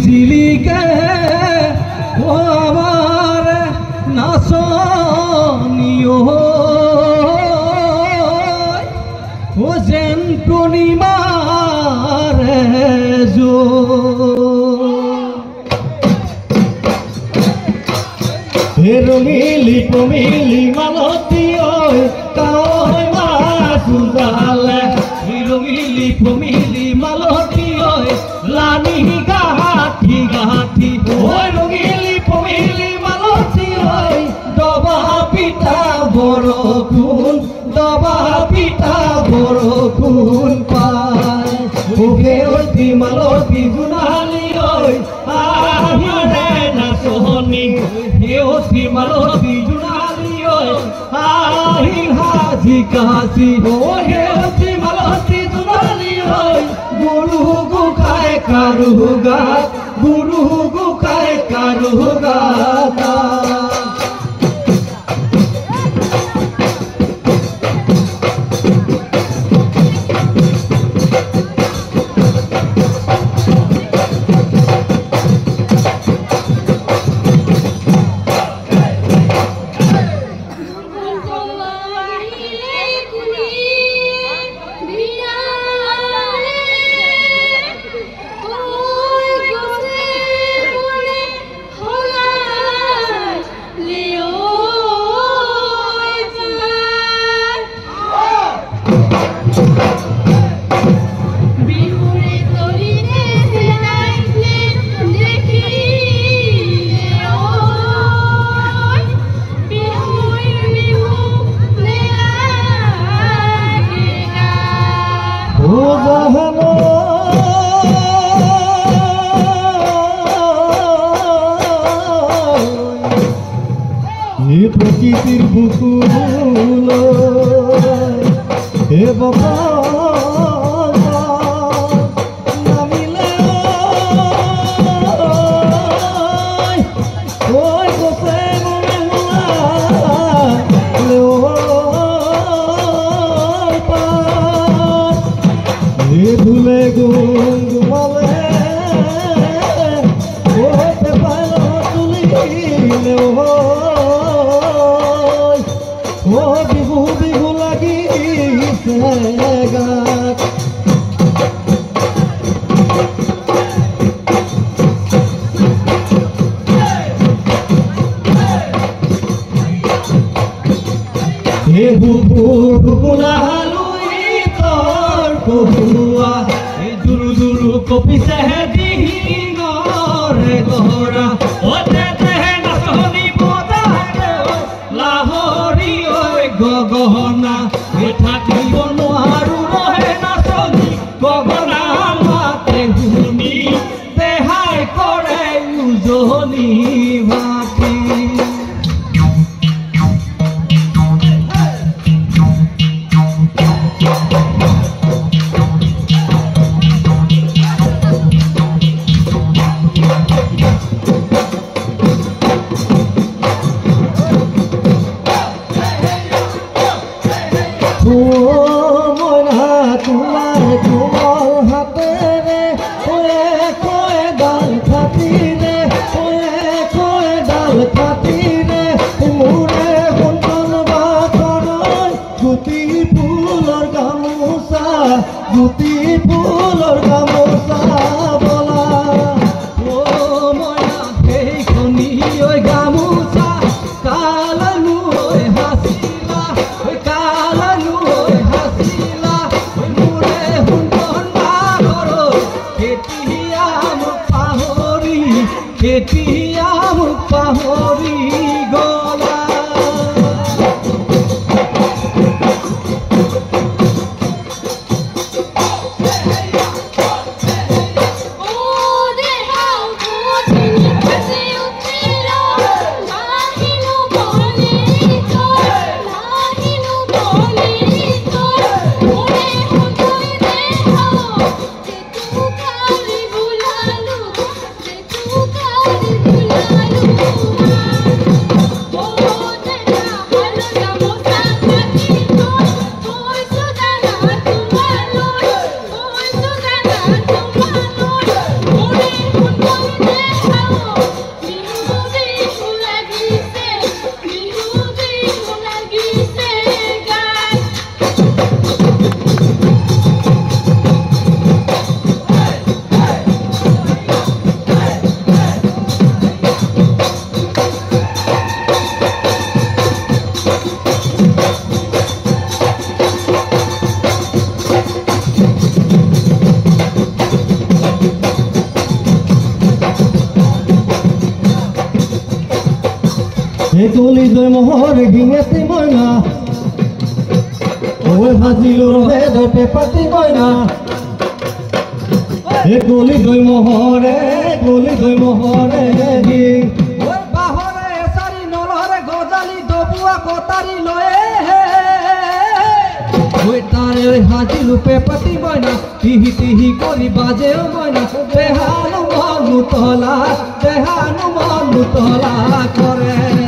জিলিকে ও আমার নাচনিও ও যেন পূর্ণিমার রঙিলি পমিলি মালতী কায় মাছ উজালে রঙিলি পমিলি মালতী লানি গাঁঠি গাঁঠি ওই রঙিলি পমিলি মালতী দবা পিঠা বরষুণ দবা পিঠা বরষুণ পায় ওকে অতি মালতী জোনালী আহিলে নাচনি অতি মালতী জোনালী আহিল হাজি কাশি হে অতি মালতী জোনালী গুরু গোকায় কারু গাত গুরু গোকায় কারু গাত প্রকৃতির বুকুল হে বাবা নামিলে ওই গোসে মনে হে ভুলে গুমলে ওতে পাইল তুলিলে ও বিহু বিহু লাগিছে গাত হে বুবুলালুই তোর কহুয়া হে দুরু দুরু কপিছে দিহিঙরে গহরা ওতে তেহে নাচনি বদারে লাহৰি গগনা থাকিব নোৱাৰো ৰহে নাচনি গগনা মাতে শুনি দেহাই কৰে উজনি ভাতি গুটি ফুলৰ গামোচা বলা ও ময়া সেইখনি ঐ গামোচা কালানো হাসিলা কালানো হাসিলা মোৰে সুন্দৰ নাগৰ কেতিয়া মোক পাহৰি গলা হে কলি দৈ মহৰ ডিঙেতে মইনা ঐ ভাজিলো ৰহে দৈ পাতি মইনা হে কলি দৈ মহৰে ঐ বাহৰে এচাৰি নলহৰে গজালি ডবুৱা কটাৰী লয়ে ঐ তাৰে ঐ হাজি ৰূপে পাতি মইনা টিহি টিহি কৰি বাজে মইনা দেহানো মন মুতলা কৰে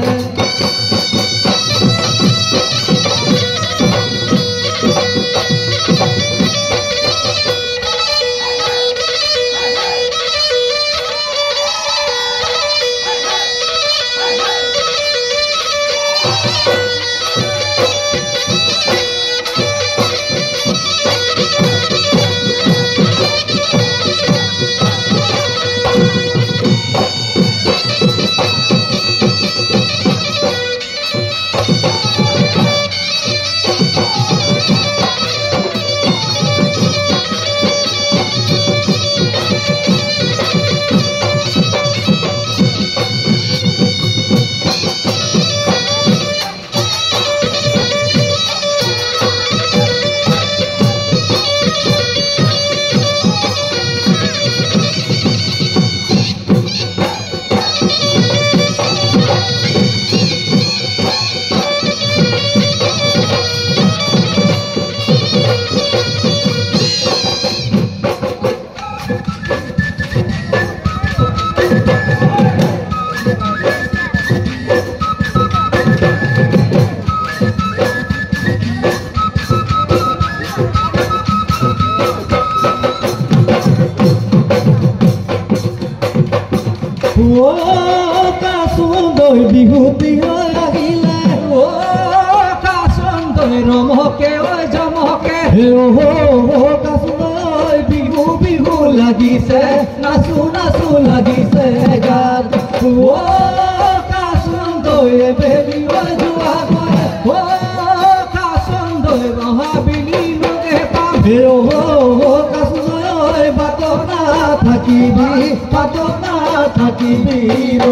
কাচুন্দৈ বিহুতি হৈ আহিলে কাচুন্দৈ ৰমকে ঐ জমকে কাচুন্দৈ বিহু লাগিছে নাচো লাগিছে গাত কাচুন্দৈ বেবি যোৱা কাচুন্দৈ মহাবিলি লগে পাম কাচুন্দৈ বাটত নাথাকিবি ঐ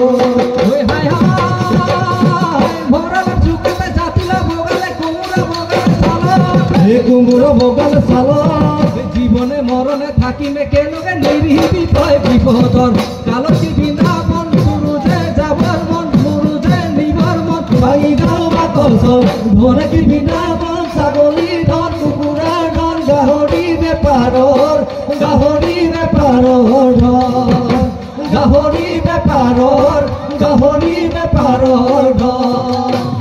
হাই ভৰালে যুগতে জাতিলা বগালে কুমুৰা বগালে চাল জীবনে মরণে থাকিমে কেনকে নিরিহি ভয় বিপদর কালতি বৃন্দাবন সুরুজে যাবার মন সুরুজে নিবার মন ভাঙি গাঁও বাকল চল ধরে কি বৃন্দাবন ছাগলী ধন কুকুৰা ধন গাহৰি বেপাৰৰ ধন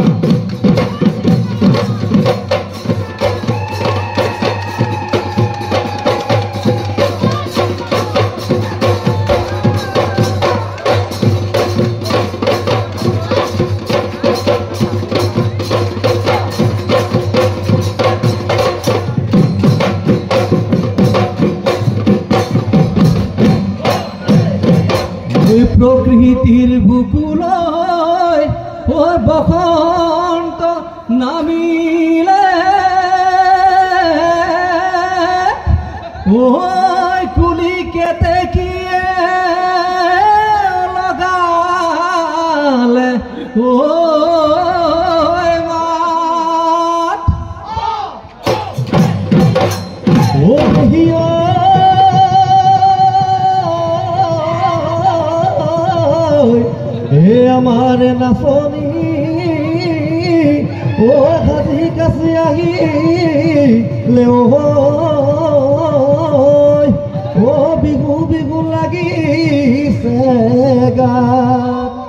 প্রকৃতির বুকুলয় ও বসন্ত নামিলে ওই কুলি কেতে কিয়ে লগালে ওই মাত ও হিয়া হে আমার নাচনী ও হাজি কাছে আহিলে ও বিহু লাগিছে গাত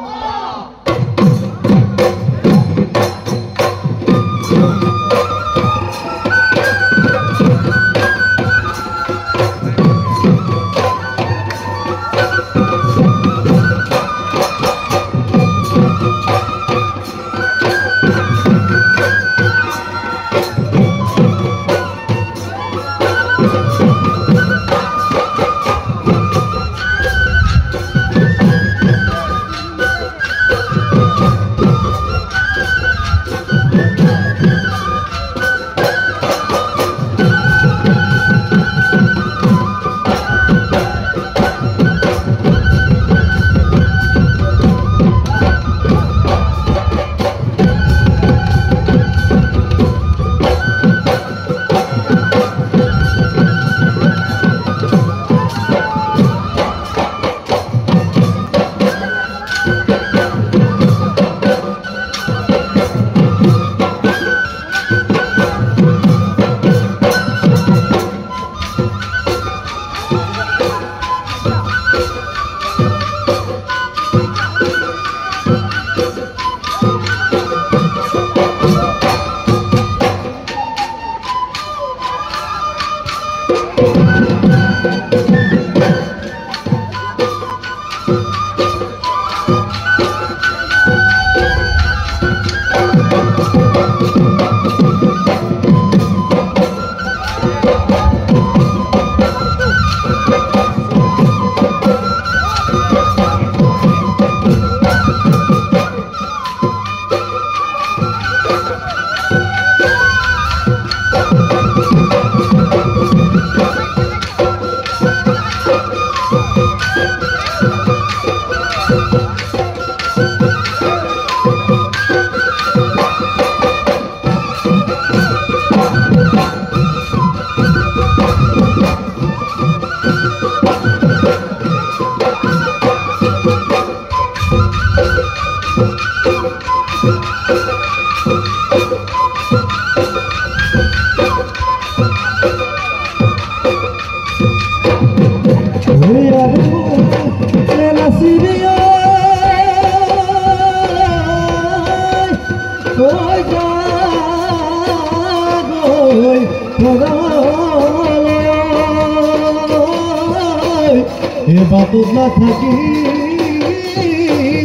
মনত নাথাকি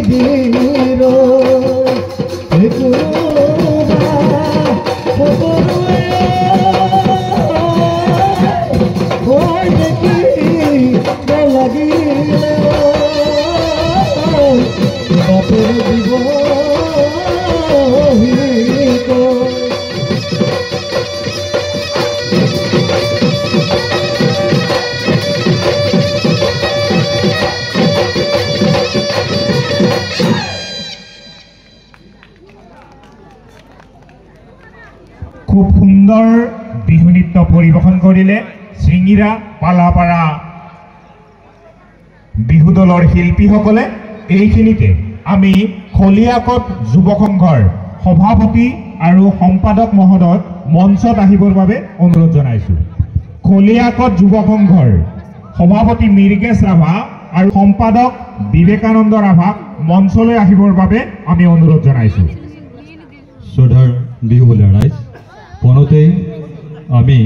দিৰ লাগিলে বাপেৰ জীবন খুব সুন্দৰ বিহু নৃত্য পৰিৱেশন কৰিলে চিঙিৰা পালাপাৰা বিহু দলৰ শিল্পীসকলে। এইখিনিতে আমি খলিয়াকত যুৱ সংঘৰ সভাপতি আৰু সম্পাদক মহোদয়ক মঞ্চত আহিবৰ বাবে অনুৰোধ জনাইছোঁ। খলিয়াকত যুৱ সংঘৰ সভাপতি মৃগেশ ৰাভা আৰু সম্পাদক বিবেকানন্দ ৰাভাক মঞ্চলৈ আহিবৰ বাবে আমি অনুৰোধ জনাইছোঁ। শ্ৰদ্ধাৰ বিহুবলীয়া ৰাইজ, পোনতেই আমি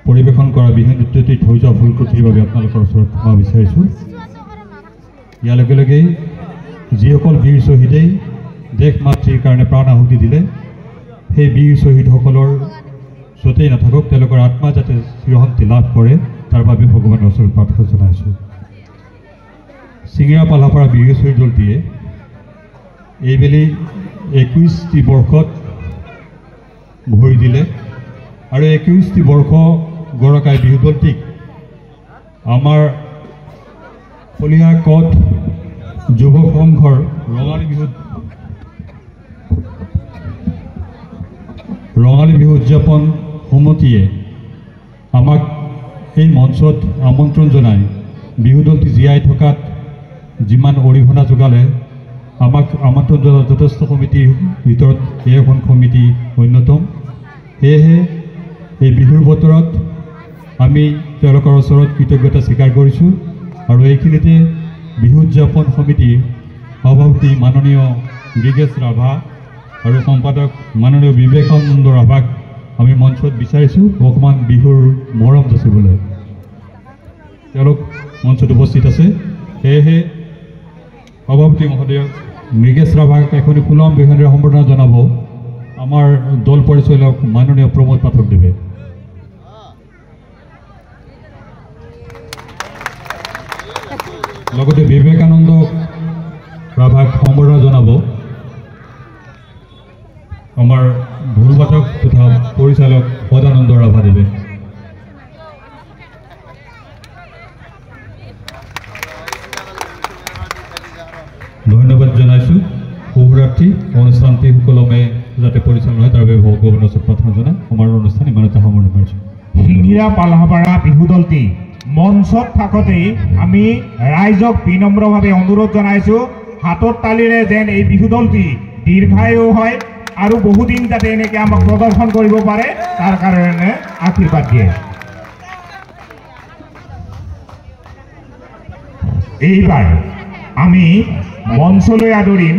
পৰিৱেশন কৰা বিহু নৃত্যটিত হৈ যোৱা ভুল ত্ৰুটিৰ বাবে আপোনালোকৰ ওচৰত ক্ষমা বিচাৰিছোঁ। ইয়াৰ লগে লগেই যিসকল বীৰ শ্বহীদেই দেশ মাতৃৰ কাৰণে প্ৰাণ আহুতি দিলে, সেই বীৰ শ্বহীদসকলৰ য'তেই নাথাকক তেওঁলোকৰ আত্মা যাতে চিৰশান্তি লাভ কৰে তাৰ বাবে ভগৱানৰ ওচৰত প্ৰাৰ্থনা জনাইছোঁ। চিঙিৰা পালাপাৰা বীৰ শ্বহীদ দলটিয়ে এইবেলি 21টি বৰ্ষত ভৰি দিলে আৰু 21টি বৰ্ষ গৰকাই বিহু দলটিক আমাৰ খলিয়াকত যুৱ সংঘৰ ৰঙালী বিহু উদযাপন সমিতিয়ে আমাক এই মঞ্চত আমন্ত্ৰণ জনাই বিহু দলটি জীয়াই থকাত যিমান অৰিহণা যোগালে, আমাক আমন্ত্ৰণ জনোৱা যথেষ্ট সমিতিৰ ভিতৰত এই এখন সমিতি অন্যতম। সেয়েহে এই বিহুৰ বতৰত আমি তেওঁলোকৰ ওচৰত কৃতজ্ঞতা স্বীকাৰ কৰিছোঁ আৰু এইখিনিতে বিহু উদযাপন সমিতিৰ সভাপতি মাননীয় মৃগেশ ৰাভা আৰু সম্পাদক মাননীয় বিবেকানন্দ ৰাভাক আমি মঞ্চত বিচাৰিছোঁ অকণমান বিহুৰ মৰম যাচিবলৈ। তেওঁলোক মঞ্চত উপস্থিত আছে। সেয়েহে সভাপতি মহোদয় মৃগেশ ৰাভাক এখনি পুনম বিহুৰে সম্বৰ্ধনা জনাব আমাৰ দল পৰিচালক মাননীয় প্ৰমোদ পাঠকদেৱে। লগতে বিবেকানন্দ ৰাভাক সম্বৰ্ধনা জনাব আমাৰ ঢোল বাদক তথা পৰিচালক সদানন্দ ৰাভাদেৱে। ধন্যবাদ জনাইছোঁ। শুভৰাত্ৰি। অনুষ্ঠানটি সুকলমে যাতে পৰিচালনা হয় তাৰ বাবে ভগৱানৰ ওচৰত প্ৰাৰ্থনা জনাই আমাৰ অনুষ্ঠান ইমানতে সামৰণি মাৰিছোঁ। চিঙিৰা পালাপাৰা বিহু দলটি মঞ্চত থাকোঁতেই আমি ৰাইজক বিনম্ৰভাৱে অনুৰোধ জনাইছোঁ, হাতত তালিৰে যেন এই বিহু দলটি দীৰ্ঘায়ু হয় আৰু বহুদিন যাতে এনেকৈ আমাক প্ৰদৰ্শন কৰিব পাৰে তাৰ কাৰণে আশীৰ্বাদ দিয়ে। এইবাৰ আমি মঞ্চলৈ আদৰিম